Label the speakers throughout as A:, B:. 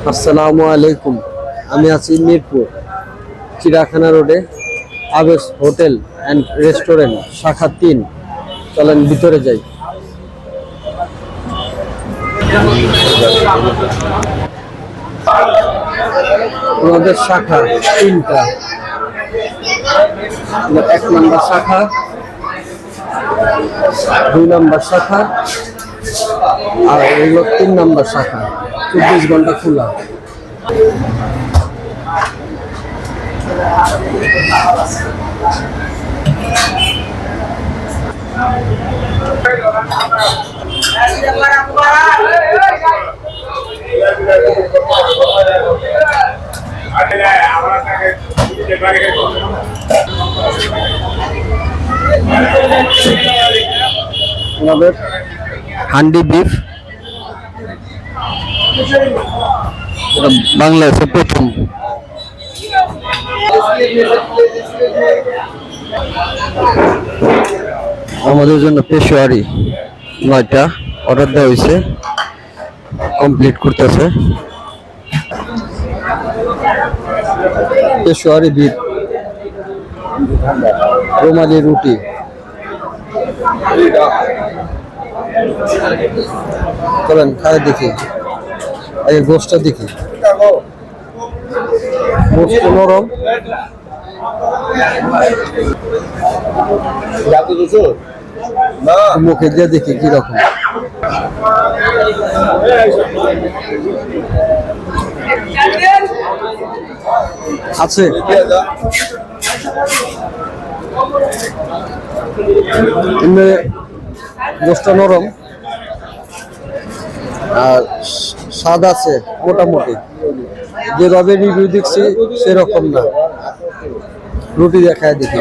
A: আসসালামু আলাইকুম। আমি আছি মিরপুর চিড়িয়াখানা রোডে আবেশ হোটেল অ্যান্ড রেস্টুরেন্ট শাখা 3। চলেন ভিতরে যাই। আমাদের শাখা 3টা। 1 নম্বর শাখা, 2 নম্বর শাখা আর এগুলো 3 নম্বর শাখা। 24 ঘন্টা খোলা। আমাদের হান্ডি বিফ বাংলাদেশে প্রথম। আমাদের জন্য পেশোয়ারি 9টা অর্ডার দেওয়া হয়েছে, কমপ্লিট করতেছে। পেশোয়ারি বিফ, রুমালি রুটি, চলেন খাই দেখি। এই গোশটা দেখি, গোশত নরম, মুখে দিয়ে দেখি কিরকম। আছে গোশটা নরম আর স্বাদ আছে মোটামুটি। যেভাবে রিভিউ দেখছি সেরকম না। রুটি দেখায় দেখি।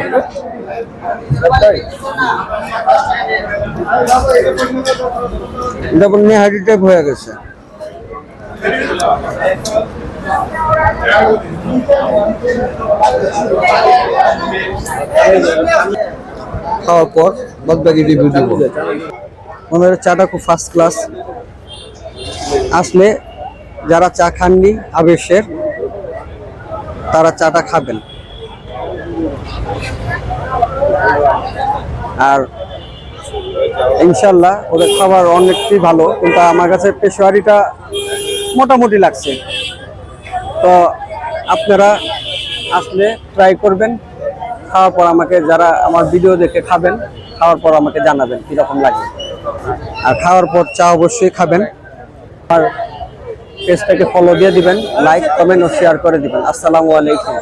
A: এটা নেহারি টাইপ হয়ে গেছে। খাওয়ার পর বাদ বাকি রিভিউ দিব। ওনার চাটা খুব ফার্স্ট ক্লাস। আসলে যারা চা খাননি আবেশের, তারা চাটা খাবেন। আর ইনশাল্লাহ ওদের খাবার অনেকটাই ভালো, কিন্তু আমার কাছে পেশোয়ারিটা মোটামুটি লাগছে। তো আপনারা আসলে ট্রাই করবেন, খাওয়ার পর আমাকে, যারা আমার ভিডিও দেখে খাবেন, খাওয়ার পর আমাকে জানাবেন কীরকম লাগে। আর খাওয়ার পর চা অবশ্যই খাবেন। আর পেজটাকে ফলো দিয়ে দিবেন, লাইক কমেন্ট ও শেয়ার করে দিবেন। আসসালামু আলাইকুম।